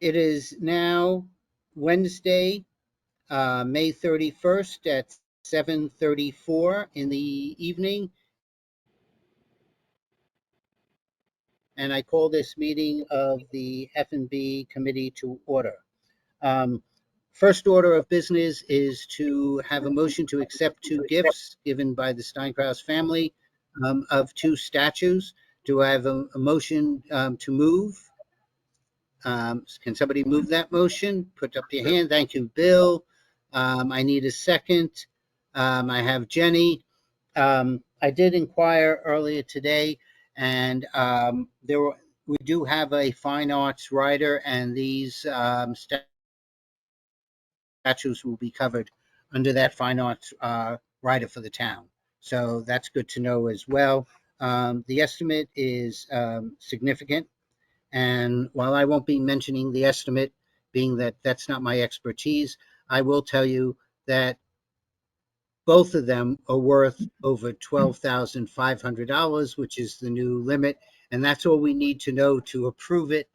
It is now Wednesday, May 31st at 7:34 in the evening. And I call this meeting of the F&B Committee to order. First order of business is to have a motion to accept two gifts given by the Steinkraus family of two statues. Do I have a motion to move? Can somebody move that motion? Put up your hand. Thank you, Bill. I need a second. I have Jenny. I did inquire earlier today, and we do have a fine arts writer, and these statues will be covered under that fine arts writer for the town. So that's good to know as well. The estimate is significant. And while I won't be mentioning the estimate, being that that's not my expertise, I will tell you that both of them are worth over $12,500, which is the new limit. And that's all we need to know to approve it.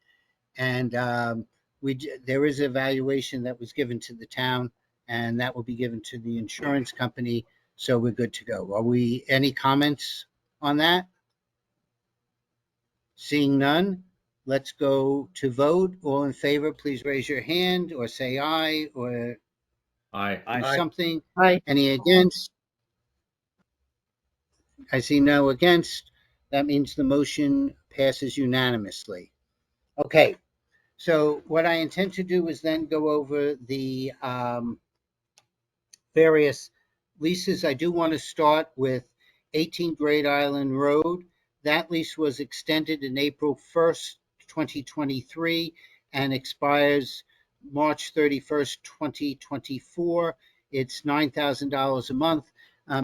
And there is a valuation that was given to the town, and that will be given to the insurance company. So we're good to go. Any comments on that? Seeing none, let's go to vote. All in favor, please raise your hand or say aye or something. Aye. Any against? I see no against. That means the motion passes unanimously. Okay, so what I intend to do is then go over the various leases. I do want to start with 18 Great Island Road. That lease was extended in April 1st, 2023, and expires March 31st, 2024. It's $9,000 a month.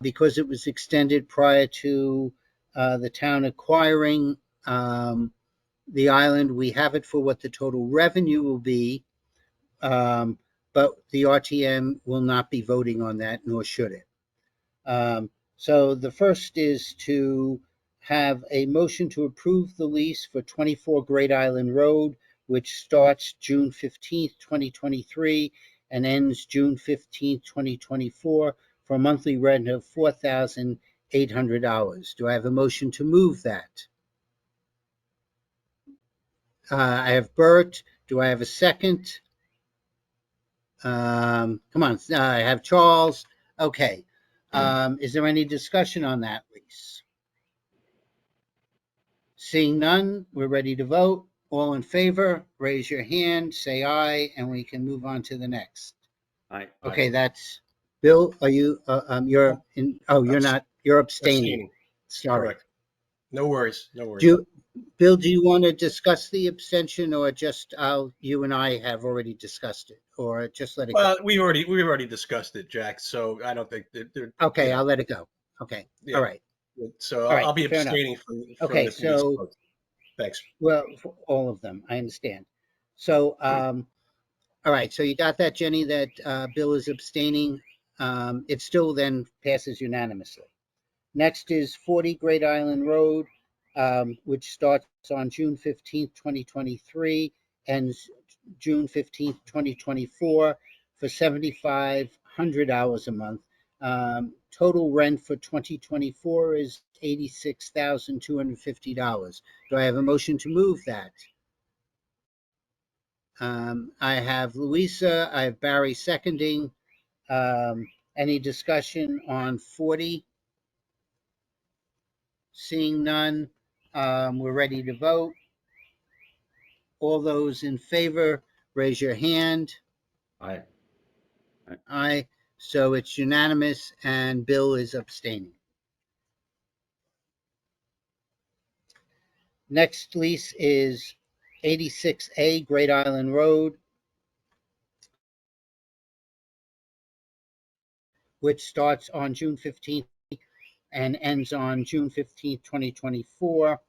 Because it was extended prior to the town acquiring the island, we have it for what the total revenue will be, but the RTM will not be voting on that, nor should it. So the first is to have a motion to approve the lease for 24 Great Island Road, which starts June 15th, 2023, and ends June 15th, 2024, for a monthly rent of $4,800. Do I have a motion to move that? I have Bert. Do I have a second? Come on. I have Charles. Okay. Is there any discussion on that lease? Seeing none, we're ready to vote. All in favor, raise your hand, say aye, and we can move on to the next. Aye. Okay, that's Bill. Are you? You're in. Oh, you're not. You're abstaining. Sorry. Correct. No worries. Bill, do you want to discuss the abstention, or just you and I have already discussed it, or just let it Well, go? we already discussed it, Jack. So I don't think that Okay, I'll let it go. Okay. Yeah. All right. So All right, I'll be fair abstaining from Okay, this so- lease vote. Thanks. Well, for all of them, I understand. So, all right. So you got that, Jenny, that Bill is abstaining. It still then passes unanimously. Next is 40 Great Island Road, which starts on June 15th, 2023, ends June 15th, 2024, for $7,500 a month. Total rent for 2024 is $86,250. Do I have a motion to move that? I have Louisa, I have Barry seconding. Any discussion on 40? Seeing none, we're ready to vote. All those in favor, raise your hand. Aye. Aye. So it's unanimous, and Bill is abstaining. Next lease is 86A Great Island Road, which starts on June 15th and ends on June 15th, 2024,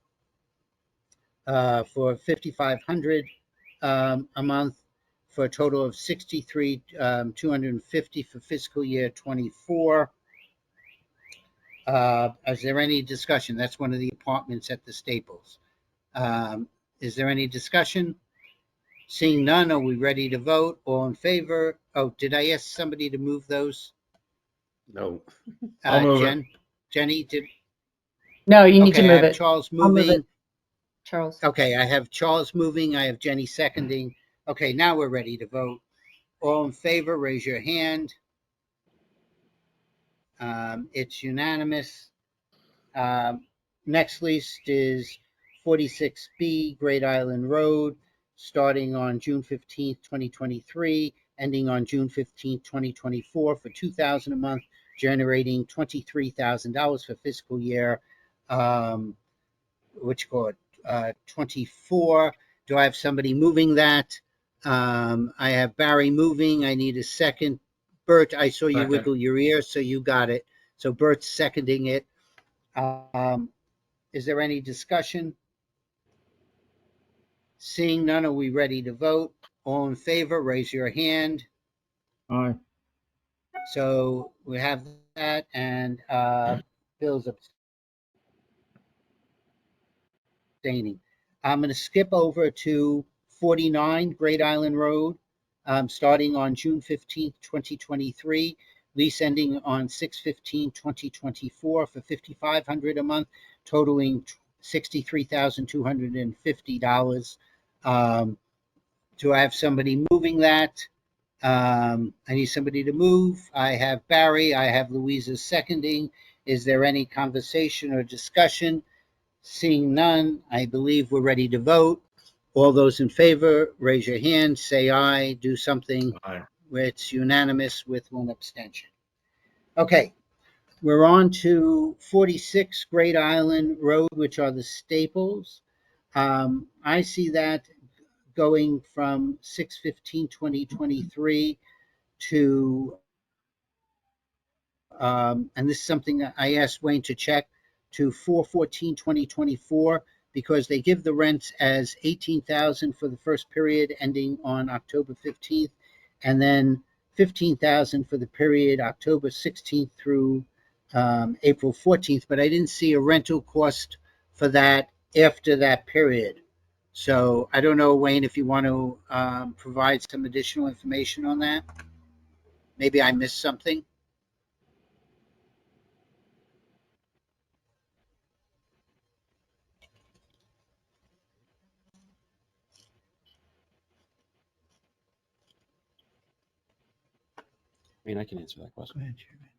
for $5,500 a month, for a total of $63,250 for fiscal year 24. Is there any discussion? That's one of the apartments at the Staples. Is there any discussion? Seeing none, are we ready to vote? All in favor? Oh, did I ask somebody to move those? No. I'll move it. Jenny, did, No, you need to okay, I move have it. Charles I'll move moving. it, Charles. Okay, I have Charles moving, I have Jenny seconding. Okay, now we're ready to vote. All in favor, raise your hand. It's unanimous. Next list is 46B Great Island Road, starting on June 15th, 2023, ending on June 15th, 2024, for $2,000 a month, generating $23,000 for fiscal year, which called 24. Do I have somebody moving that? I have Barry moving. I need a second. Bert, I saw you Second. wiggle your ear, so you got it. So Bert's seconding it. Is there any discussion? Seeing none, are we ready to vote? All in favor, raise your hand. Aye. So we have that, and Bill's abstaining. I'm going to skip over to 49 Great Island Road, starting on June 15th, 2023. Lease ending on 6/15/2024 for $5,500 a month, totaling $63,250. Do I have somebody moving that? I need somebody to move. I have Barry. I have Louisa seconding. Is there any conversation or discussion? Seeing none, I believe we're ready to vote. All those in favor, raise your hand, say aye, do something. Aye. It's unanimous with one abstention. Okay, we're on to 46 Great Island Road, which are the Staples. I see that going from 6/15/2023 to, and this is something that I asked Wayne to check, to 4/14/2024, because they give the rents as 18,000 for the first period ending on October 15th, and then 15,000 for the period October 16th through April 14th. But I didn't see a rental cost for that after that period. So I don't know, Wayne, if you want to provide some additional information on that. Maybe I missed something. I mean, I can answer that question. Go ahead, Chairman.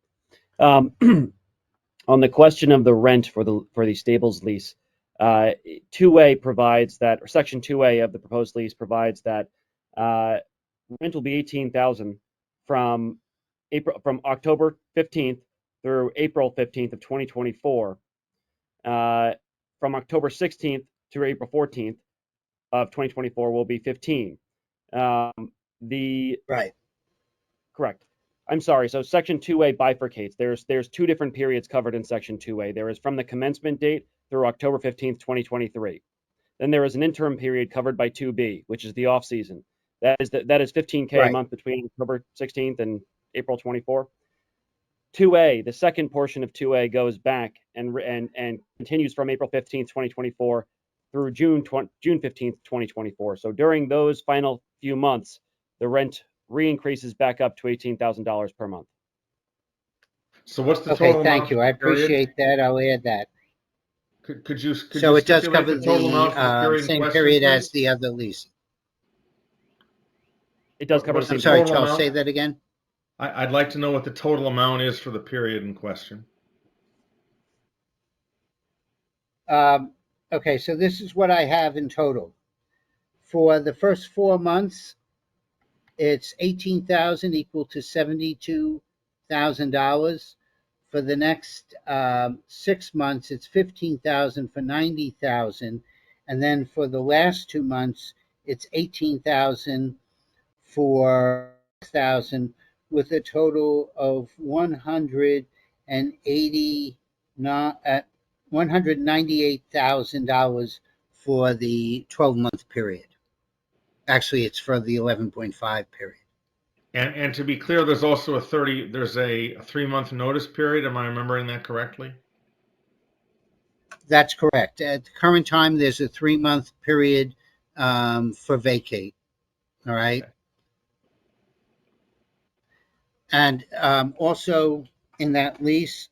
On the question of the rent for the Stables lease, 2A provides that, or Section 2A of the proposed lease provides that rent will be 18,000 from October 15th through April 15th of 2024. From October 16th through April 14th of 2024 will be 15. Right. Correct. I'm sorry. So Section 2A bifurcates. There's two different periods covered in Section 2A. There is from the commencement date through October 15th, 2023. Then there is an interim period covered by 2B, which is the off season. That is $15K Right. a month between October 16th and April 24. 2A, the second portion of 2A goes back and continues from April 15th, 2024 through June 15th, 2024. So during those final few months, the rent re-increases back up to $18,000 per month. So what's the Okay, total thank amount you. for I the period? appreciate that. I'll add that. Could you So it does stipulate cover the total amount for the the period in same question, period as please? the other lease. It does cover the What's the I'm same sorry, period. total Charles, amount? say that again. I'd like to know what the total amount is for the period in question. Okay, so this is what I have in total. For the first 4 months, it's 18,000 equal to $72,000. For the next 6 months, it's 15,000 for 90,000, and then for the last 2 months, it's 18,000 for 6,000, with a total of 198,000 for the 12-month period. Actually, it's for the 11.5 period. And to be clear, there's also a 3-month notice period. Am I remembering that correctly? That's correct. At the current time, there's a 3-month period for vacate. All right. Okay. And also in that lease,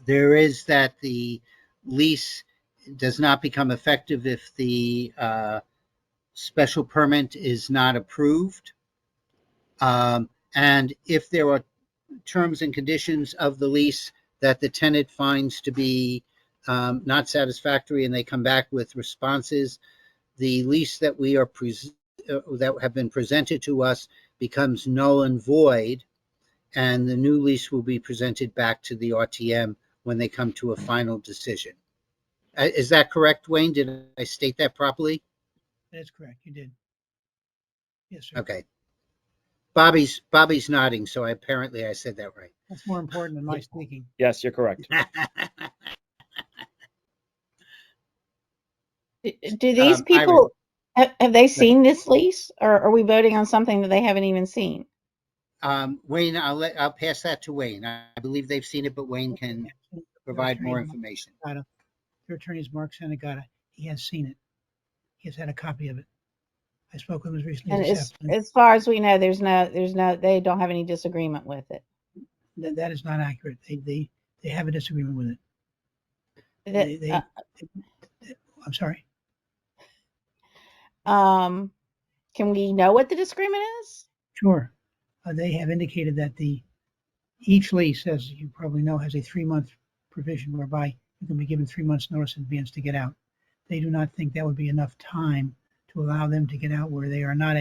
there is that the lease does not become effective if the special permit is not approved. And if there are terms and conditions of the lease that the tenant finds to be not satisfactory and they come back with responses, the lease that we are that have been presented to us becomes null and void, and the new lease will be presented back to the RTM when they come to a final decision. Is that correct, Wayne? Did I state that properly? That's correct. You did. Yes, sir. Okay. Bobby's nodding, so apparently I said that right. That's more important than my speaking. Yes, you're correct. Do these people, have they seen this lease, or are we voting on something that they haven't even seen? Wayne, I'll pass that to Wayne. I believe they've seen it, but Wayne can provide more information. Their attorney is Mark Sanagata. He has seen it. He has had a copy of it. I spoke with him as recently And as this afternoon. as far as we know, they don't have any disagreement with it. That is not accurate. They have a disagreement with it. I'm sorry. Can we know what the disagreement is? Sure. They have indicated that each lease, as you probably know, has a 3-month provision whereby you can be given 3 months notice in advance to get out. They do not think that would be enough time to allow them to get out where they are not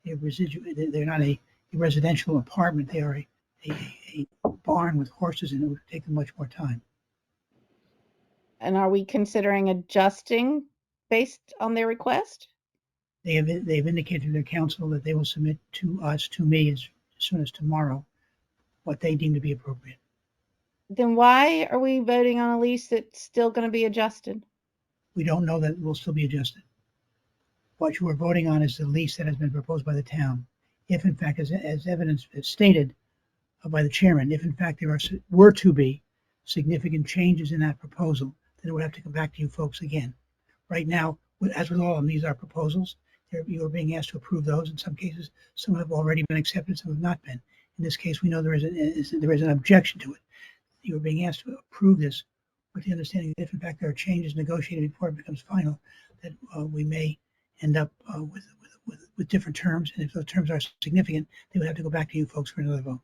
they're not a residential apartment. They are a barn with horses, and it would take them much more time. And are we considering adjusting based on their request? They've indicated to their counsel that they will submit to me as soon as tomorrow what they deem to be appropriate. Then why are we voting on a lease that's still going to be adjusted? We don't know that it will still be adjusted. What you are voting on is the lease that has been proposed by the town. If in fact, as evidence as stated by the chairman, if in fact there were to be significant changes in that proposal, then it would have to come back to you folks again. Right now, as with all of them, these are proposals. You are being asked to approve those. In some cases, some have already been accepted, some have not been. In this case, we know there is an objection to it. You are being asked to approve this with the understanding that if in fact there are changes negotiated before it becomes final, that we may end up with different terms. And if those terms are significant, they would have to go back to you folks for another vote.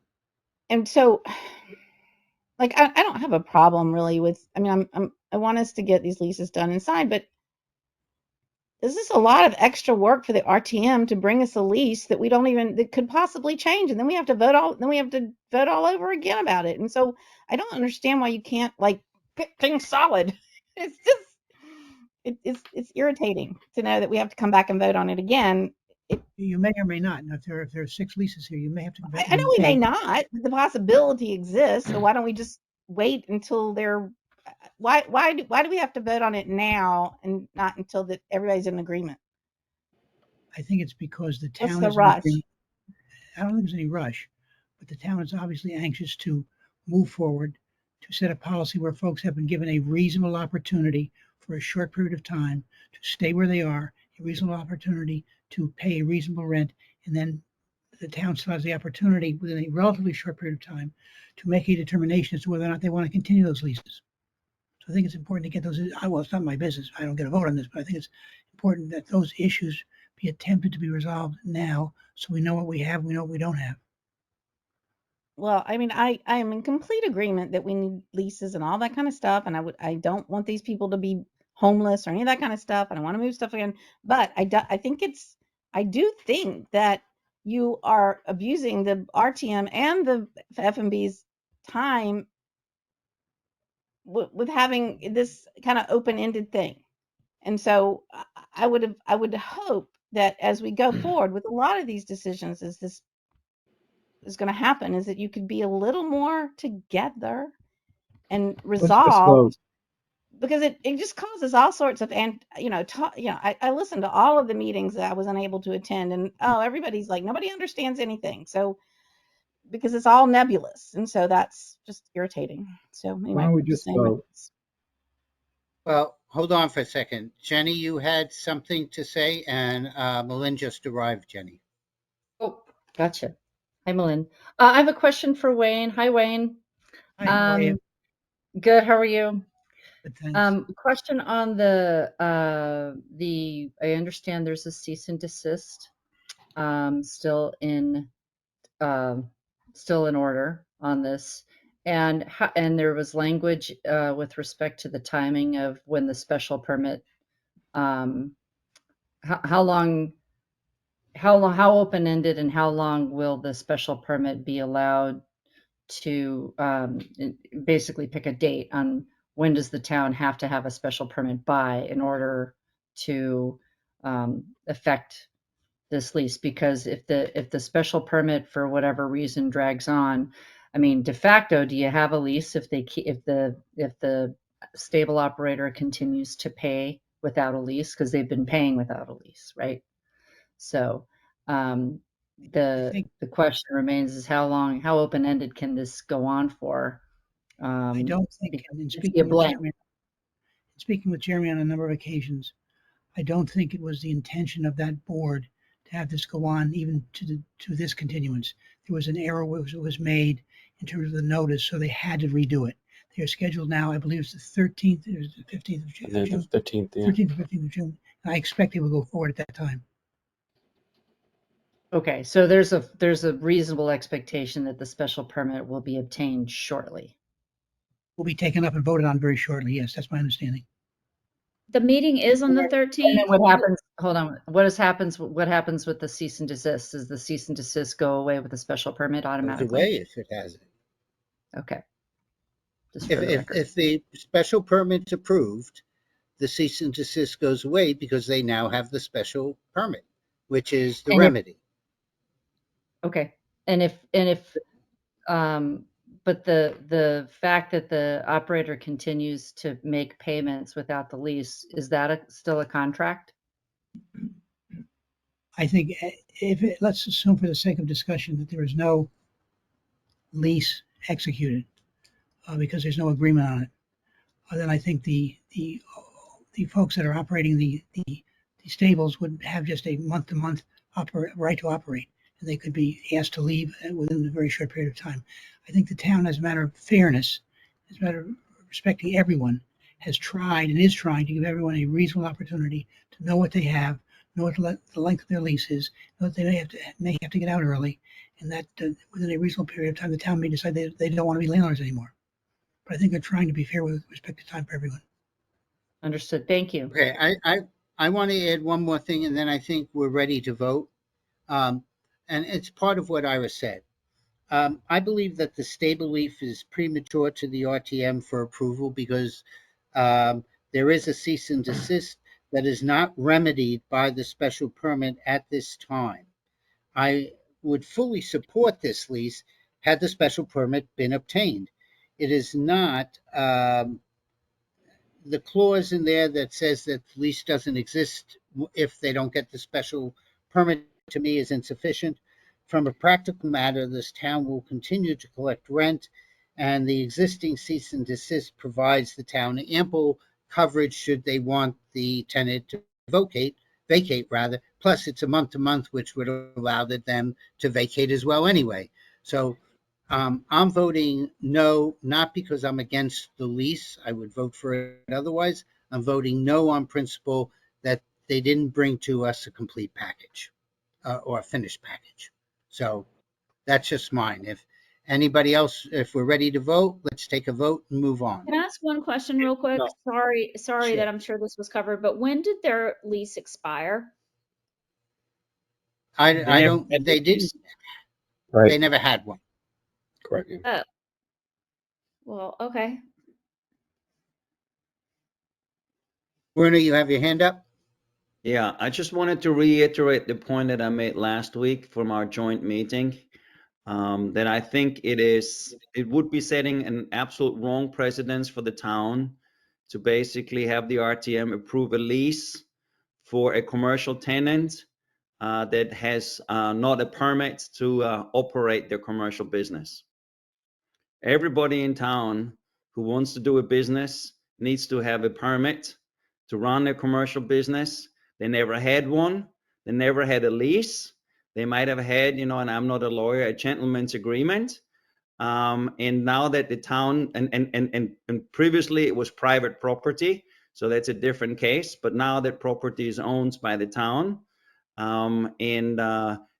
And so, like, I don't have a problem really with, I mean, I want us to get these leases done and signed, but this is a lot of extra work for the RTM to bring us a lease that that could possibly change. And then we have to vote all over again about it. And so I don't understand why you can't like pick things solid. It's just, it's irritating to know that we have to come back and vote on it again. You may or may not. Now, if there are 6 leases here, you may have to. I know we may not, but the possibility exists. So why don't we just wait until why do we have to vote on it now and not until that everybody's in agreement? I think it's because the town What's the rush? I don't think there's any rush, but the town is obviously anxious to move forward, to set a policy where folks have been given a reasonable opportunity for a short period of time to stay where they are, a reasonable opportunity to pay a reasonable rent, and then the town still has the opportunity within a relatively short period of time to make a determination as to whether or not they want to continue those leases. So I think it's important to get those. Well, it's not my business. I don't get a vote on this, but I think it's important that those issues be attempted to be resolved now, so we know what we have, we know what we don't have. Well, I mean, I am in complete agreement that we need leases and all that kind of stuff, and I don't want these people to be homeless or any of that kind of stuff, and I want to move stuff again. But I do think that you are abusing the RTM and the FMB's time with having this kind of open-ended thing. And so I would hope that as we go forward with a lot of these decisions, as this is going to happen, is that you could be a little more together and resolve, because it just causes all sorts of, and I listened to all of the meetings that I was unable to attend, and everybody's like, nobody understands anything. So because it's all nebulous, and so that's just irritating. So anyway, Why don't we just vote? Well, hold on for a second. Jenny, you had something to say, and Melinda just arrived, Jenny. Oh, gotcha. Hi, Malin. I have a question for Wayne. Hi, Wayne. Hi, how are you? Good. How are you? Good, thanks. Question on I understand there's a cease and desist, still in order on this. And there was language with respect to the timing of when the special permit, how open-ended and how long will the special permit be allowed to basically pick a date on when does the town have to have a special permit by in order to affect this lease? Because if the special permit for whatever reason drags on, I mean, de facto, do you have a lease if the stable operator continues to pay without a lease, because they've been paying without a lease, right? So the question remains is how open-ended can this go on for? I don't think, Because in it's a speaking blank. with Jeremy on a number of occasions, I don't think it was the intention of that board to have this go on even to this continuance. There was an error was made in terms of the notice, so they had to redo it. They are scheduled now, I believe it's the 13th or the 15th of June. The 15th, yeah. 13th or 15th of June. And I expect they will go forward at that time. Okay, so there's a reasonable expectation that the special permit will be obtained shortly. Will be taken up and voted on very shortly. Yes, that's my understanding. The meeting is on the And 13th. then what happens? Hold on. What happens with the cease and desist? Does the cease and desist go away with the special permit Goes automatically? away if it has it. Okay. Just for the record. If the special permit's approved, the cease and desist goes away because they now have the special permit, which is the And if- remedy. Okay. And if but the fact that the operator continues to make payments without the lease, is that still a contract? I think let's assume for the sake of discussion that there is no lease executed because there's no agreement on it. Then I think the folks that are operating the stables would have just a month-to-month right to operate, and they could be asked to leave within a very short period of time. I think the town, as a matter of fairness, as a matter of respecting everyone, has tried and is trying to give everyone a reasonable opportunity to know what they have, know what the length of their lease is, know that they may have to get out early, and that within a reasonable period of time, the town may decide they don't want to be landlords anymore. But I think they're trying to be fair with respect to time for everyone. Understood. Thank you. Okay, I want to add one more thing, and then I think we're ready to vote. And it's part of what Ira said. I believe that the stable leaf is premature to the RTM for approval because there is a cease and desist that is not remedied by the special permit at this time. I would fully support this lease had the special permit been obtained. It is not the clause in there that says that the lease doesn't exist if they don't get the special permit, to me, is insufficient. From a practical matter, this town will continue to collect rent, and the existing cease and desist provides the town ample coverage should they want the tenant to vacate rather. Plus, it's a month to month, which would allow them to vacate as well anyway. So I'm voting no, not because I'm against the lease. I would vote for it otherwise. I'm voting no on principle that they didn't bring to us a complete package or a finished package. So that's just mine. If anybody else, if we're ready to vote, let's take a vote and move on. Can I ask one question real quick? No. Sorry Sure. that I'm sure this was covered, but when did their lease expire? They never didn't, Right. they never had one. Correct. Oh. Well, okay. Bruno, you have your hand up? Yeah, I just wanted to reiterate the point that I made last week from our joint meeting. That I think it would be setting an absolute wrong precedence for the town to basically have the RTM approve a lease for a commercial tenant that has not a permit to operate their commercial business. Everybody in town who wants to do a business needs to have a permit, to run their commercial business. They never had one. They never had a lease. They might have had, and I'm not a lawyer, a gentleman's agreement. And now that the town, and previously it was private property, so that's a different case. But now that property is owned by the town,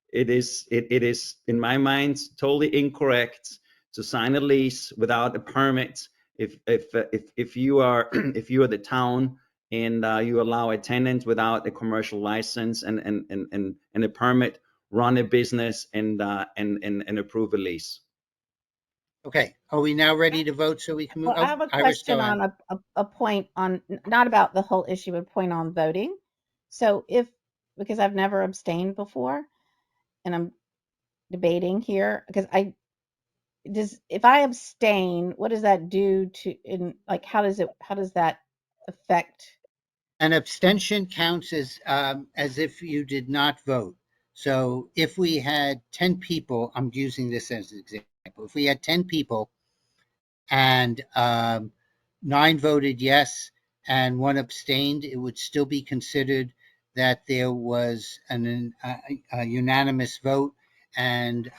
it is in my mind totally incorrect to sign a lease without a permit. If you are the town and you allow a tenant without a commercial license and a permit, run a business and approve a lease. Okay, are we now ready to vote so we can move? Well, I have a Iris, question go ahead. on a point on, not about the whole issue, but a point on voting. So because I've never abstained before, and I'm debating here, because if I abstain, what does that do how does that affect? An abstention counts as if you did not vote. So if we had 10 people, I'm using this as an example. If we had 10 people and 9 voted yes and 1 abstained, it would still be considered that there was a unanimous vote. And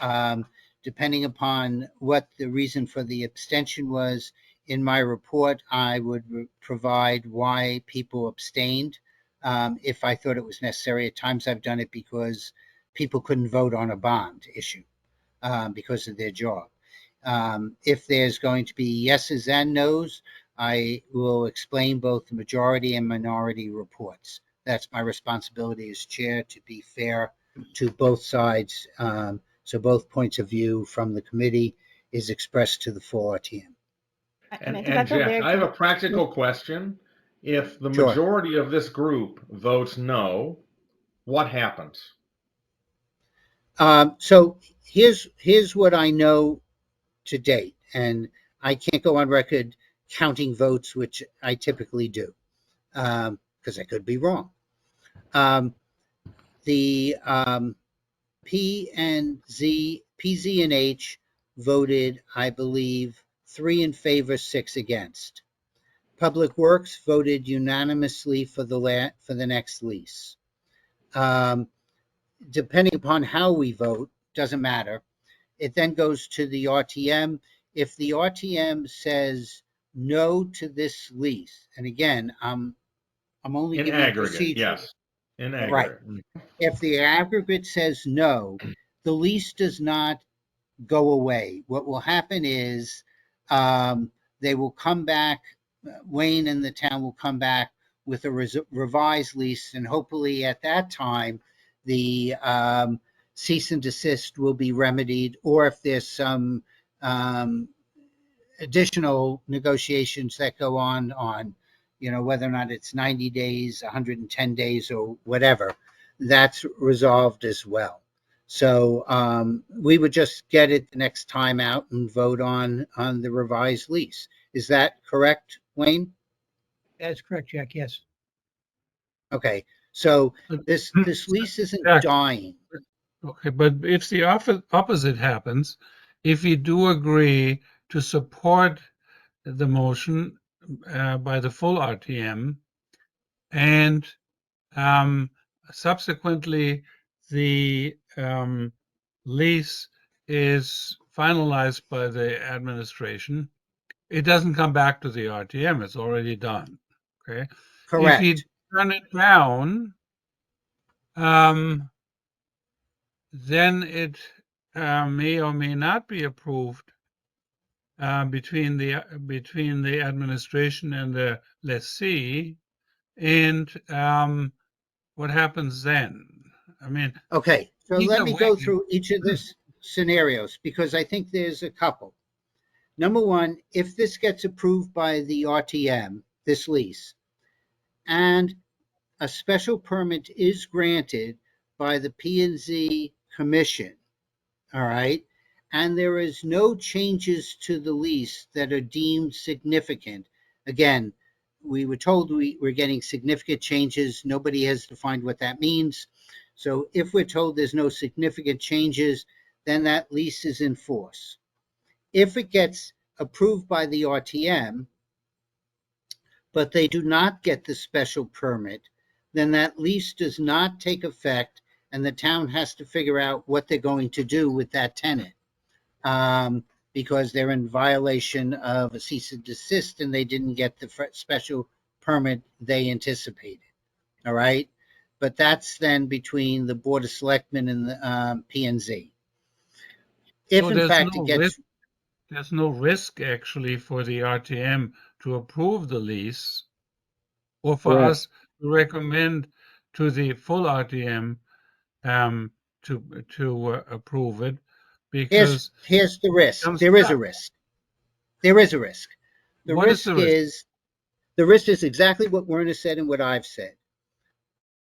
depending upon what the reason for the abstention was, in my report, I would provide why people abstained if I thought it was necessary. At times I've done it because people couldn't vote on a bond issue because of their job. If there's going to be yeses and nos, I will explain both the majority and minority reports. That's my responsibility as chair, to be fair to both sides. So both points of view from the committee is expressed to the full RTM. And Because I feel Jack, very I have a practical question. If the Sure. majority of this group votes no, what happens? So here's what I know to date, and I can't go on record counting votes, which I typically do, because I could be wrong. The PZ and H voted, I believe, 3 in favor, 6 against. Public Works voted unanimously for the next lease. Depending upon how we vote, doesn't matter. It then goes to the RTM. If the RTM says no to this lease, and again, I'm only In giving aggregate, procedure. yes. In Right. aggregate. If the aggregate says no, the lease does not go away. What will happen is they will come back, Wayne and the town will come back with a revised lease, and hopefully at that time, the cease and desist will be remedied, or if there's some additional negotiations that go on, whether or not it's 90 days, 110 days, or whatever, that's resolved as well. So we would just get it the next time out and vote on the revised lease. Is that correct, Wayne? That's correct, Jack, yes. Okay, so this lease isn't Jack. dying. Okay, but if the opposite happens, if you do agree to support the motion by the full RTM, and subsequently the lease is finalized by the administration, it doesn't come back to the RTM, it's already done. Okay. Correct. If you turn it down, then it may or may not be approved between the administration and the lessee. And what happens then? I mean, Okay, so let either me way, go through each of these scenarios because I think there's a couple. Number one, if this gets approved by the RTM, this lease, and a special permit is granted by the P&Z Commission, all right, and there is no changes to the lease that are deemed significant. Again, we were told we're getting significant changes. Nobody has defined what that means. So if we're told there's no significant changes, then that lease is in force. If it gets approved by the RTM, but they do not get the special permit, then that lease does not take effect, and the town has to figure out what they're going to do with that tenant. Because they're in violation of a cease and desist and they didn't get the special permit they anticipated. All right. But that's then between the Board of Selectmen and the P&Z. If So in there's fact no it gets, risk, there's no risk actually for the RTM to approve the lease, or for Correct. us to recommend to the full RTM to approve it, because here's the risk. comes There is a back. risk. There is a risk. The What is the risk? the risk is exactly what Werner said and what I've said.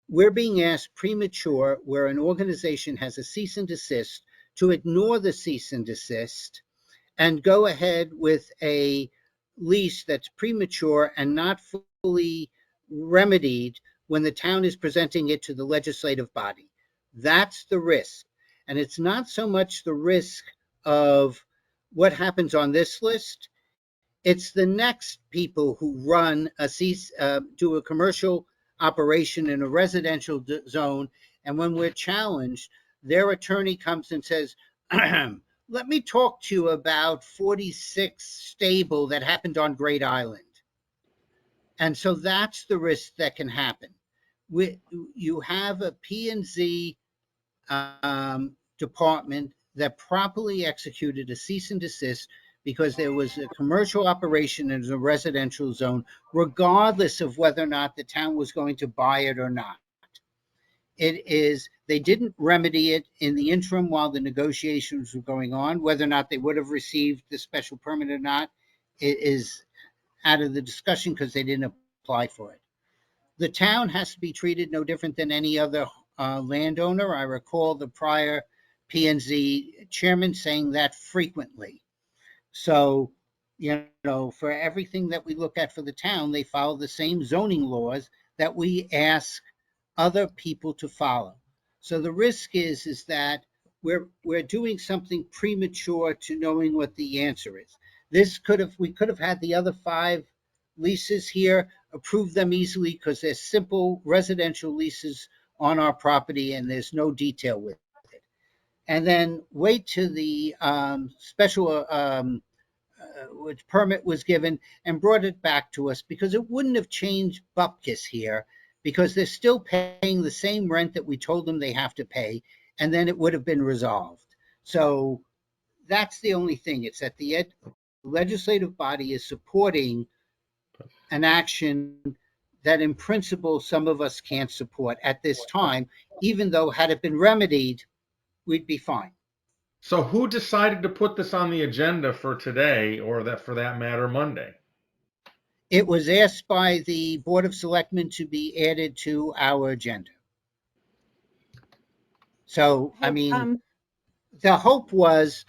We're being asked premature where an organization has a cease and desist to ignore the cease and desist and go ahead with a lease that's premature and not fully remedied when the town is presenting it to the legislative body. That's the risk. And it's not so much the risk of what happens on this list. It's the next people who run do a commercial operation in a residential zone. And when we're challenged, their attorney comes and says, let me talk to you about 46 stable that happened on Great Island. And so that's the risk that can happen. You have a P&Z department that properly executed a cease and desist because there was a commercial operation in a residential zone, regardless of whether or not the town was going to buy it or not. They didn't remedy it in the interim while the negotiations were going on. Whether or not they would have received the special permit or not, it is out of the discussion because they didn't apply for it. The town has to be treated no different than any other landowner. I recall the prior P&Z chairman saying that frequently. So, for everything that we look at for the town, they follow the same zoning laws that we ask other people to follow. So the risk is that we're doing something premature to knowing what the answer is. We could have had the other 5 leases here, approved them easily because they're simple residential leases on our property and there's no detail with it. And then wait till the special which permit was given and brought it back to us, because it wouldn't have changed bupkis here, because they're still paying the same rent that we told them they have to pay, and then it would have been resolved. So that's the only thing. It's that the legislative body is supporting an action that in principle some of us can't support at this time, even though had it been remedied, we'd be fine. So who decided to put this on the agenda for today, or that for that matter, Monday? It was asked by the Board of Selectmen to be added to our agenda. So, I mean, the hope was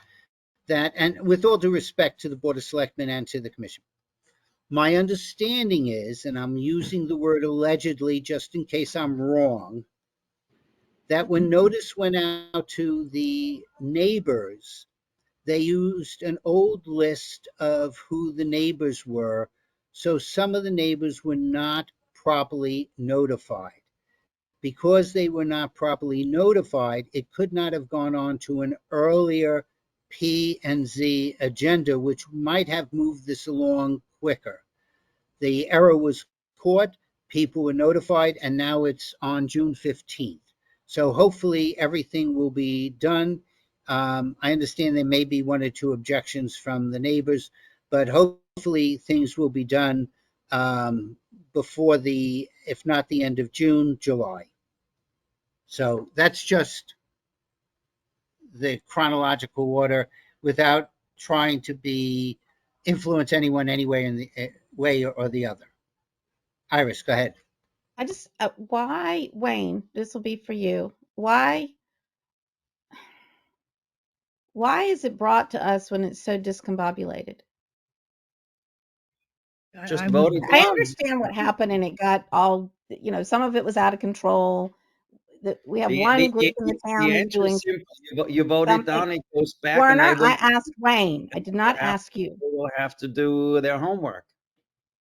that, and with all due respect to the Board of Selectmen and to the Commission, my understanding is, and I'm using the word allegedly just in case I'm wrong, that when notice went out to the neighbors, they used an old list of who the neighbors were. So some of the neighbors were not properly notified. Because they were not properly notified, it could not have gone on to an earlier P&Z agenda, which might have moved this along quicker. The error was caught, people were notified, and now it's on June 15th. So hopefully everything will be done. I understand there may be 1 or 2 objections from the neighbors, but hopefully things will be done before if not the end of June, July. So that's just the chronological order without trying to influence anyone anyway in the way or the other. Iris, go ahead. Why, Wayne, this will be for you. Why is it brought to us when it's so discombobulated? Just I voted would- I down. understand what happened and it got all, some of it was out of control. That we have The, one the, group in the the town who's answer doing is simple. You voted something. down, it goes back, and Werner, I I asked Wayne. I did not ask you. will have to do their homework.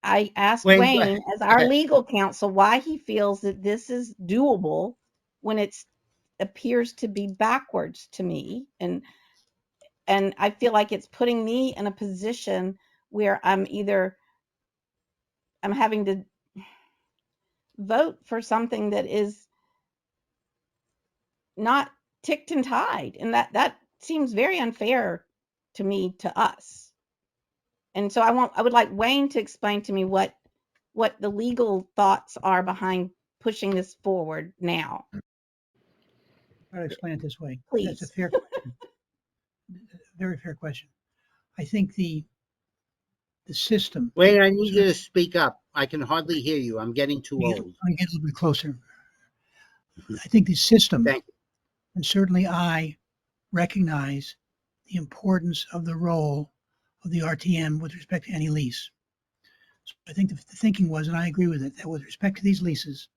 I asked Wayne, Wayne, as go our ahead. legal counsel, why he feels that this is doable when it appears to be backwards to me. And I feel like it's putting me in a position where I'm having to vote for something that is not ticked and tied. And that seems very unfair to me, to us. And so I would like Wayne to explain to me what the legal thoughts are behind pushing this forward now. I'll explain it this way. Please. That's a fair, very fair question. I think the system. Wayne, I need you to speak up. I can hardly hear you. I'm getting too I old. get a little bit closer. I think the system, Thank you. and certainly I recognize the importance of the role of the RTM with respect to any lease. So I think the thinking was, and I agree with it, that with respect to these leases,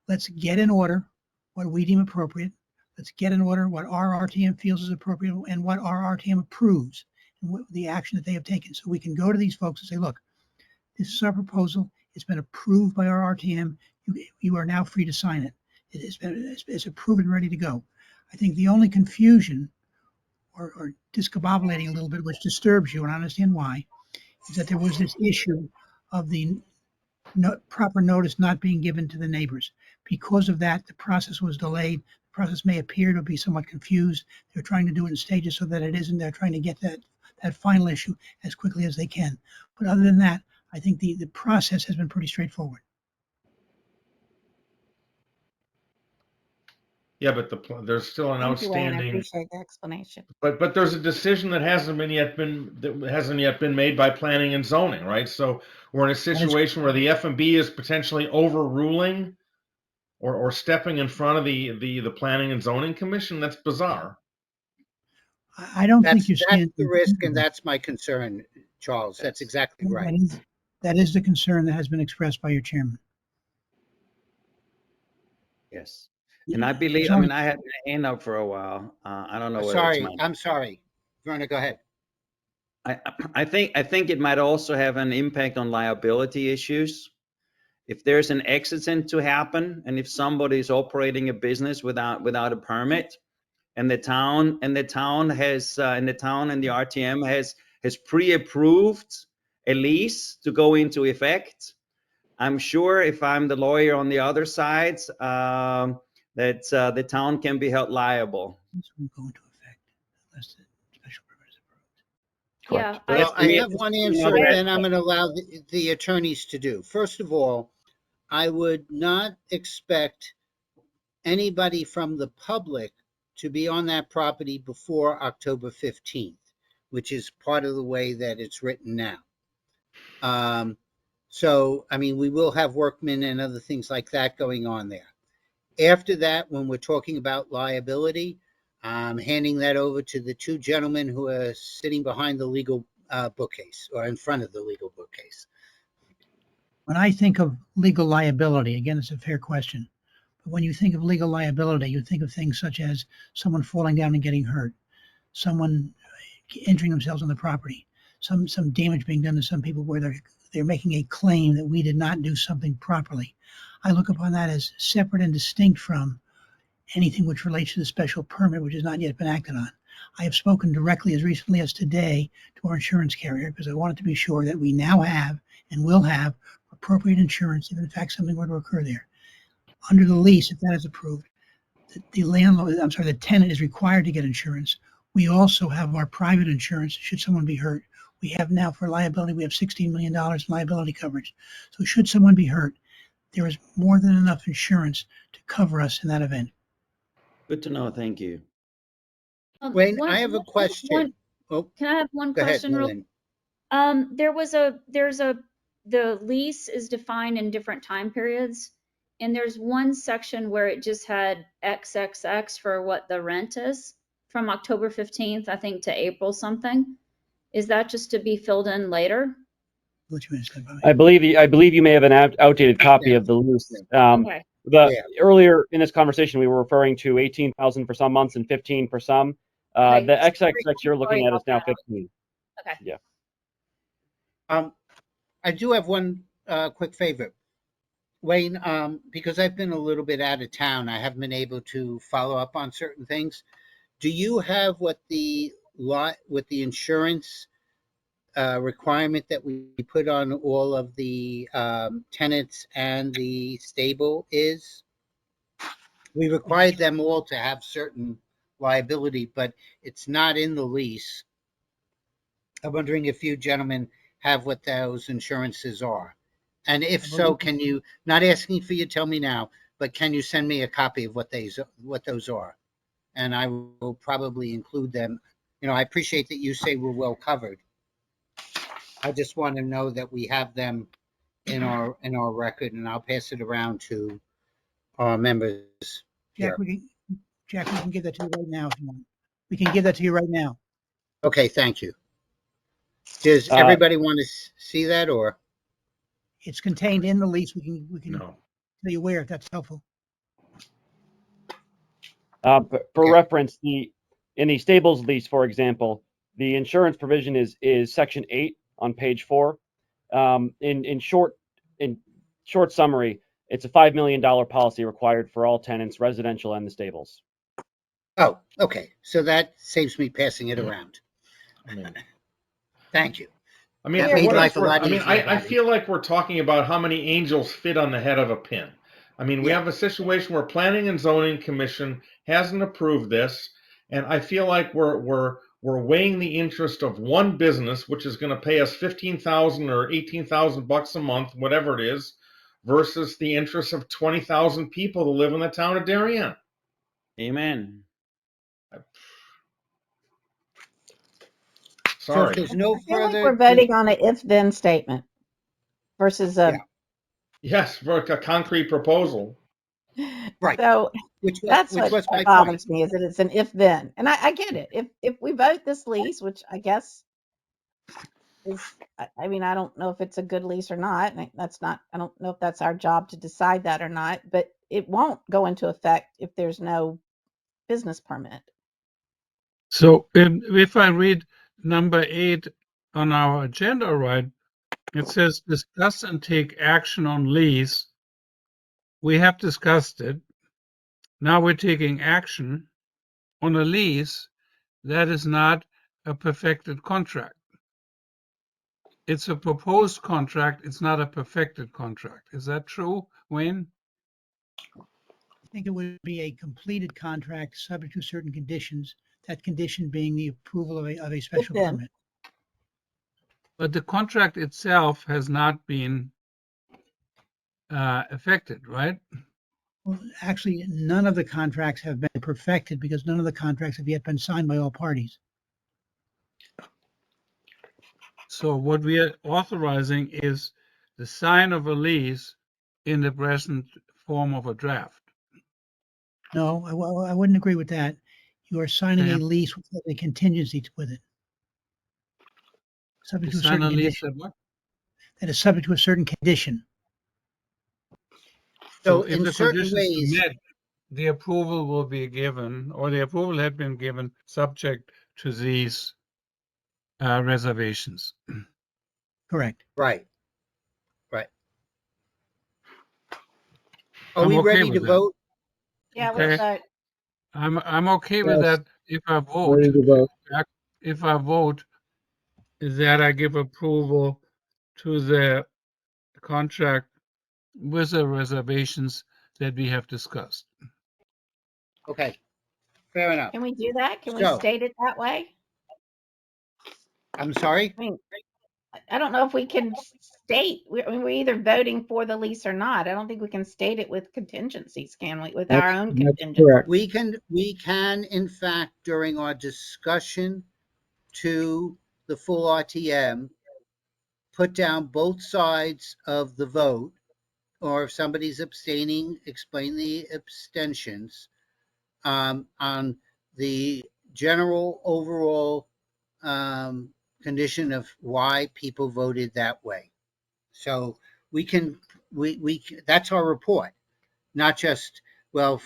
let's get in order what we deem appropriate. Let's get in order what our RTM feels is appropriate and what our RTM approves and what the action that they have taken. So we can go to these folks and say, look, this is our proposal. It's been approved by our RTM. You are now free to sign it. It's approved and ready to go. I think the only confusion or discombobulating a little bit, which disturbs you, and I understand why, is that there was this issue of the proper notice not being given to the neighbors. Because of that, the process was delayed. The process may appear to be somewhat confused. They're trying to do it in stages so that it isn't. They're trying to get that final issue as quickly as they can. But other than that, I think the process has been pretty straightforward. Yeah, but there's still an Thank you, Wayne. I outstanding. appreciate the explanation. But there's a decision that hasn't yet been made by planning and zoning, right? So we're in a situation where the F&B is potentially overruling or stepping in front of the planning and zoning commission. That's bizarre. I don't think you That's stand the risk, and that's my concern, Charles. That's exactly right. That is the concern that has been expressed by your chairman. Yes. And I believe, I mean, I had my hand up for a while. I don't know whether it's mine. I'm sorry. Verna, go ahead. I think it might also have an impact on liability issues. If there's an accident to happen, and if somebody is operating a business without a permit, and the town and the RTM has pre-approved a lease to go into effect, I'm sure if I'm the lawyer on the other side, that the town can be held liable. This will go into effect unless the special permit is approved. Yeah, Well, I have one answer, then I'm going to allow the attorneys to do. First of all, I would not expect anybody from the public to be on that property before October 15th, which is part of the way that it's written now. So, I mean, we will have workmen and other things like that going on there. After that, when we're talking about liability, I'm handing that over to the two gentlemen who are sitting behind the legal bookcase or in front of the legal bookcase. When I think of legal liability, again, it's a fair question. But when you think of legal liability, you think of things such as someone falling down and getting hurt, someone injuring themselves on the property, some damage being done to some people where they're making a claim that we did not do something properly. I look upon that as separate and distinct from anything which relates to the special permit, which has not yet been acted on. I have spoken directly as recently as today to our insurance carrier because I wanted to be sure that we now have and will have appropriate insurance if in fact something were to occur there. Under the lease, if that is approved, the tenant is required to get insurance. We also have our private insurance should someone be hurt. We have now for liability, we have $16 million in liability coverage. So should someone be hurt, there is more than enough insurance to cover us in that event. Good to know. Thank you. Wayne, I have a question. Can I have one Go ahead, question? The lease is defined in different time periods, and there's one section where it just had XXX for what the rent is from October 15th, I think, to April something. Is that just to be filled in later? I believe you may have an outdated copy of the lease. Okay. Earlier in this conversation, we were referring to 18,000 for some months and 15 for some. Okay, The XXX you're looking at is now 15. Okay. Yeah. I do have one quick favor. Wayne, because I've been a little bit out of town, I haven't been able to follow up on certain things. Do you have what the insurance requirement that we put on all of the tenants and the stable is? We required them all to have certain liability, but it's not in the lease. I'm wondering if you gentlemen have what those insurances are. And if so, can you, not asking for you to tell me now, but can you send me a copy of what those are? And I will probably include them. You know, I appreciate that you say we're well covered. I just want to know that we have them in our record, and I'll pass it around to our members Jack, here. we can give that to you right now if you want. We can give that to you right now. Okay, thank you. Does everybody want to see that, or? It's contained in the lease. We can No. tell you where if that's helpful. For reference, in the stables lease, for example, the insurance provision is section 8 on page 4. In short summary, it's a $5 million policy required for all tenants, residential and the stables. Oh, okay. So that saves me passing it around. I mean, Thank you. I mean, That for made what life it's a worth, lot I mean, easier, I Bobby. feel like we're talking about how many angels fit on the head of a pin. I mean, we Yeah. have a situation where Planning and Zoning Commission hasn't approved this, and I feel like we're weighing the interest of one business, which is going to pay us $15,000 or $18,000 a month, whatever it is, versus the interest of 20,000 people that live in the town of Darien. Amen. So if Sorry. there's no I feel like further, we're voting on an if-then statement versus a. Yeah. Yes, for a concrete proposal. Right. So which that's was what my point. bothers me is that it's an if-then, and I get it. If we vote this lease, which I guess is, I mean, I don't know if it's a good lease or not. And that's not. I don't know if that's our job to decide that or not. But it won't go into effect if there's no business permit. So if I read number 8 on our agenda right, it says discuss and take action on lease. We have discussed it. Now we're taking action on a lease that is not a perfected contract. It's a proposed contract. It's not a perfected contract. Is that true, Wayne? I think it would be a completed contract subject to certain conditions, that condition being the approval of a special If-then. permit. But the contract itself has not been affected, right? Well, actually, none of the contracts have been perfected because none of the contracts have yet been signed by all parties. So what we are authorizing is the sign of a lease in the present form of a draft. No, I wouldn't agree with that. You are signing Okay. a lease with a contingency with it. Subject To to a sign certain a lease condition. that what? That is subject to a certain condition. So if in the certain conditions are ways, met, the approval will be given, or the approval had been given subject to these reservations. Correct. right. Are I'm we okay ready to with that. vote? Yeah, Okay. let's vote. I'm okay with Yes. that if I vote. Ready to vote. If I vote that I give approval to the contract with the reservations that we have discussed. Okay, fair enough. Can we do that? Can we So- state it that way? I'm sorry? I mean, I don't know if we can state, I mean, we're either voting for the lease or not. I don't think we can state it with contingencies, can we? With our own That's contingencies. correct. We can, in fact, during our discussion to the full RTM, put down both sides of the vote, or if somebody's abstaining, explain the abstentions on the general overall condition of why people voted that way. So we that's our report, not just, well,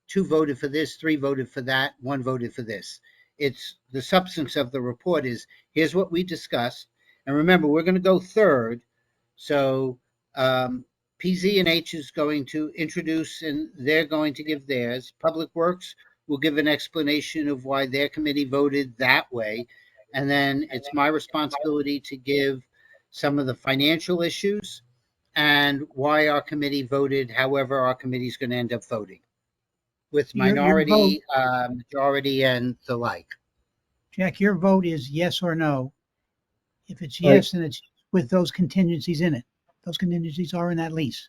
2 voted for this, 3 voted for that, 1 voted for this. It's the substance of the report is, here's what we discussed. And remember, we're going to go third. So PZ&H is going to introduce, and they're going to give theirs. Public Works will give an explanation of why their committee voted that way. And then it's my responsibility to give some of the financial issues and why our committee voted however our committee is going to end up voting, with Your vote, minority, majority, and the like. Jack, your vote is yes or no. If it's Right. yes, then it's with those contingencies in it. Those contingencies are in that lease.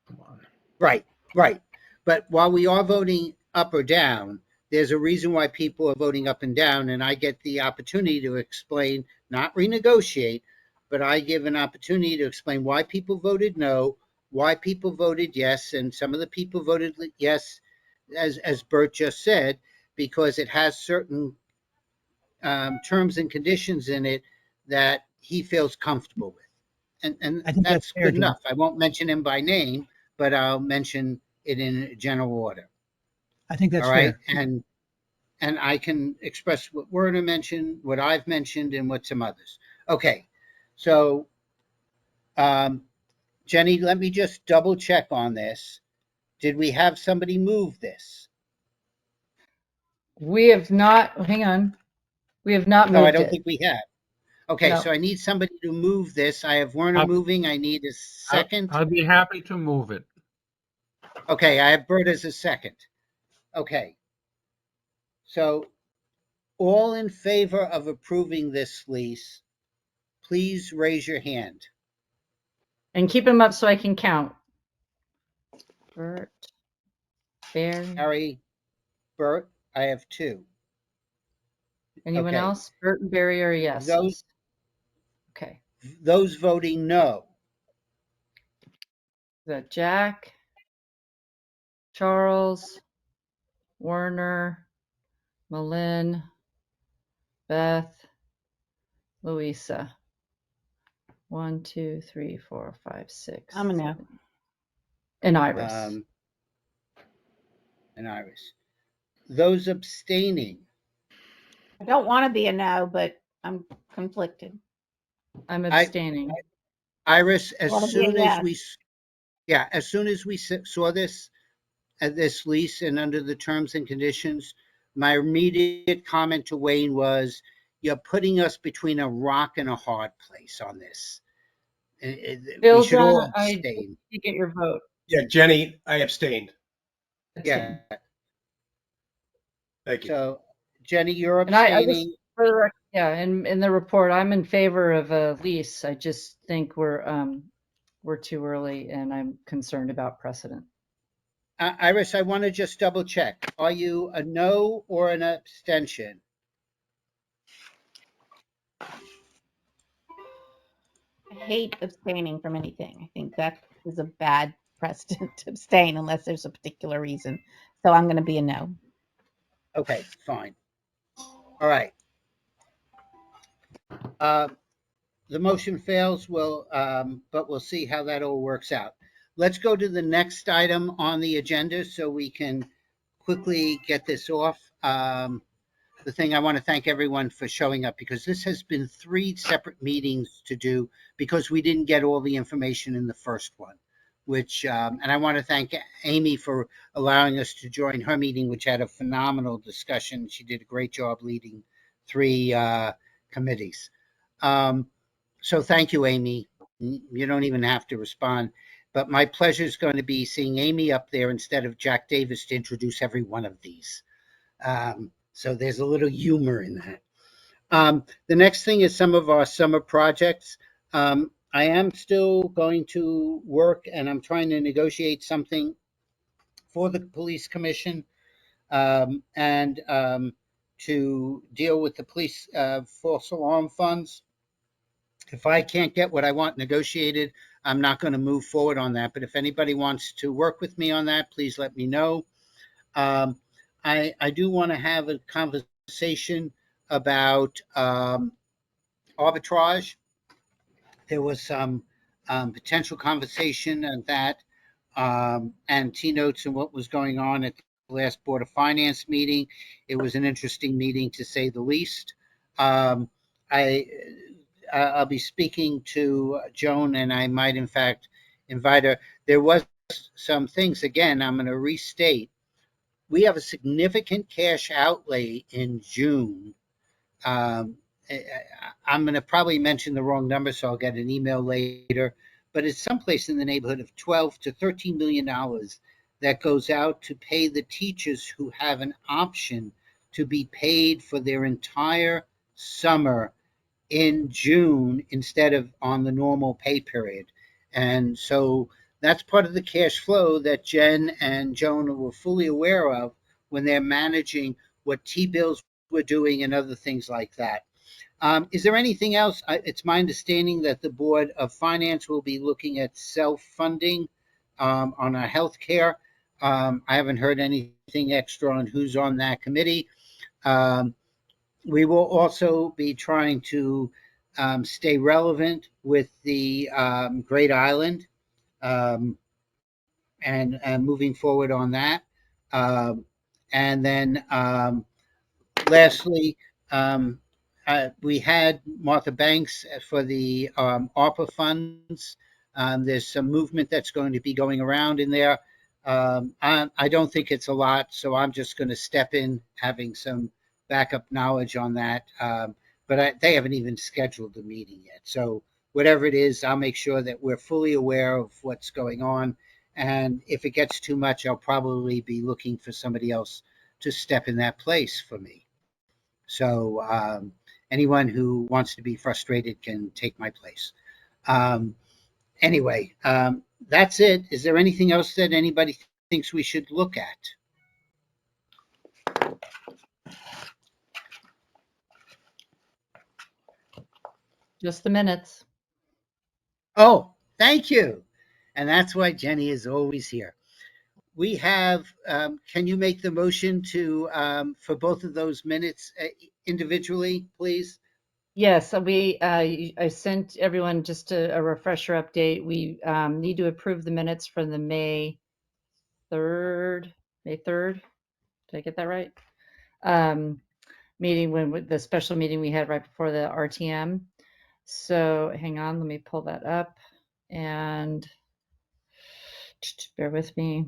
Come on. Right, right. But while we are voting up or down, there's a reason why people are voting up and down, and I get the opportunity to explain, not renegotiate, but I give an opportunity to explain why people voted no, why people voted yes, and some of the people voted yes, as Bert just said, because it has certain terms and conditions in it that he feels comfortable with. And I think that's that's fair, good Jim. enough. I won't mention him by name, but I'll mention it in general order. I think that's All right. fair. And I can express what Werner mentioned, what I've mentioned, and what some others. Okay. So, Jenny, let me just double check on this. Did we have somebody move this? We have not, hang on. We have not No, I moved don't it. think we have. Okay, No. so I need somebody to move this. I have Werner I'll- moving. I need a second. I'll be happy to move it. Okay, I have Bert as a second. Okay. So all in favor of approving this lease, please raise your hand. And keep them up so I can count. Bert, Barry, Harry, Bert, I have two. anyone Okay. else? Bert and Barry are yeses. Those- Okay. Those voting no. The Jack, Charles, Werner, Malin, Beth, Louisa. 1, 2, 3, 4, 5, 6. I'm a no. 7, and Iris. And Iris. Those abstaining. I don't want to be a no, but I'm conflicted. I'm abstaining. Iris, as Wanna be a soon as yes. as soon as we saw this, this lease and under the terms and conditions, my immediate comment to Wayne was, you're putting us between a rock and a hard place on this. We Bill should all Dunn, I abstain. you get your vote. Yeah, Jenny, I abstained. Yeah. Thank you. So, Jenny, you're And I just, abstaining. for the record, yeah, in the report, I'm in favor of a lease. I just think we're too early, and I'm concerned about precedent. Iris, I want to just double check. Are you a no or an abstention? I hate abstaining from anything. I think that is a bad precedent to abstain unless there's a particular reason. So I'm going to be a no. Okay, fine. All right. The motion fails, but we'll see how that all works out. Let's go to the next item on the agenda so we can quickly get this off. The thing, I want to thank everyone for showing up, because this has been 3 separate meetings to do because we didn't get all the information in the first one, which, and I want to thank Amy for allowing us to join her meeting, which had a phenomenal discussion. She did a great job leading 3 committees. So thank you, Amy. You don't even have to respond, but my pleasure is going to be seeing Amy up there instead of Jack Davis to introduce every one of these. So there's a little humor in that. The next thing is some of our summer projects. I am still going to work, and I'm trying to negotiate something for the police commission, and to deal with the police false alarm funds. If I can't get what I want negotiated, I'm not going to move forward on that. But if anybody wants to work with me on that, please let me know. I do want to have a conversation about arbitrage. There was some potential conversation on that, and T notes and what was going on at the last Board of Finance meeting. It was an interesting meeting, to say the least. I'll be speaking to Joan, and I might in fact invite her. There was some things, again, I'm going to restate. We have a significant cash outlay in June. I'm going to probably mention the wrong number, so I'll get an email later, but it's someplace in the neighborhood of 12 to $13 million that goes out to pay the teachers who have an option to be paid for their entire summer in June instead of on the normal pay period. And so that's part of the cash flow that Jen and Joan were fully aware of when they're managing what T-bills were doing and other things like that. Is there anything else? It's my understanding that the Board of Finance will be looking at self-funding on our healthcare. I haven't heard anything extra on who's on that committee. We will also be trying to stay relevant with the Great Island and moving forward on that. And then lastly, we had Martha Banks for the ARPA funds. There's some movement that's going to be going around in there. I don't think it's a lot, so I'm just going to step in having some backup knowledge on that. But they haven't even scheduled the meeting yet. So whatever it is, I'll make sure that we're fully aware of what's going on. And if it gets too much, I'll probably be looking for somebody else to step in that place for me. So anyone who wants to be frustrated can take my place. Anyway, that's it. Is there anything else that anybody thinks we should look at? Just the minutes. Oh, thank you. And that's why Jenny is always here. We have, can you make the motion to, for both of those minutes individually, please? Yes, I sent everyone just a refresher update. We need to approve the minutes for the May 3rd. Did I get that right? Meeting with the special meeting we had right before the RTM. So hang on, let me pull that up and bear with me.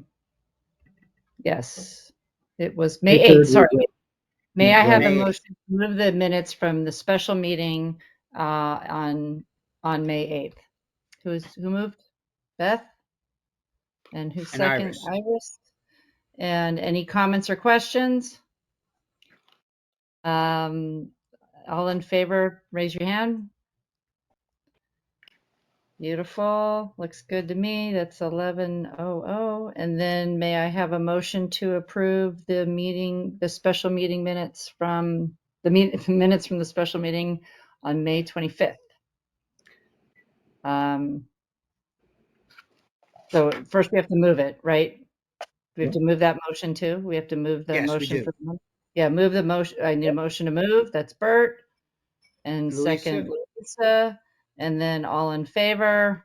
Yes, it was May 8th. Sorry. May I have a motion to move the minutes from the special meeting on May 8th? Who moved? Beth? And who's second? Iris. And any comments or questions? All in favor, raise your hand. Beautiful. Looks good to me. That's 11:00. And then may I have a motion to approve the special meeting minutes from the minutes from the special meeting on May 25th? So first we have to move it, right? We have to move that motion too. We have to move the motion. Yeah, move the motion. I need a motion to move. That's Bert. And Louisa. Second, Lisa. And then all in favor.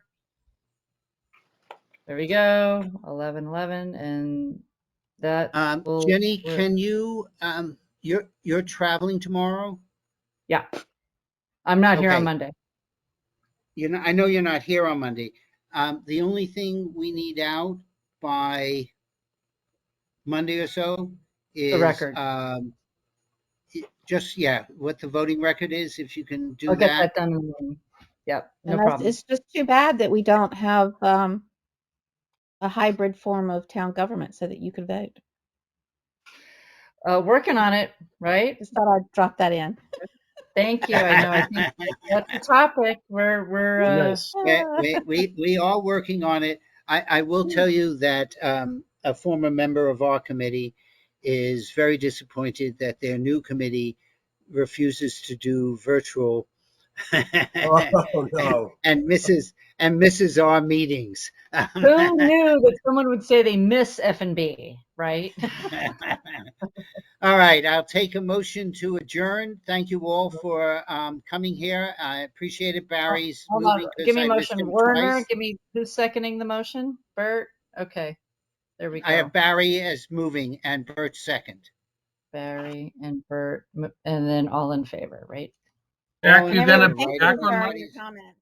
There we go. 11:11. And that Jenny, can you, you're traveling tomorrow? Yeah. I'm not here on Monday. I know you're not here on Monday. The only thing we need out by Monday or so is the record. What the voting record is, if you can do I'll that. get that done. Yep, no And problem. it's just too bad that we don't have a hybrid form of town government so that you could vote. Working on it, right? Just thought I'd drop that in. Thank you. I know. I think that's the topic. We're Yes. We are working on it. I will tell you that a former member of our committee is very disappointed that their new committee refuses to do virtual Oh, no. and misses our meetings. Who knew that someone would say they miss F&B, right? All right, I'll take a motion to adjourn. Thank you all for coming here. I appreciate it. Barry's moving. Give me a I missed motion. him Werner, twice. give me who's seconding the motion? Bert? Okay. There we go. I have Barry as moving and Bert second. Barry and Bert, and then all in favor, right? Jack, Well, you and gonna everyone be Thank right you back around for on your Monday? these- comments.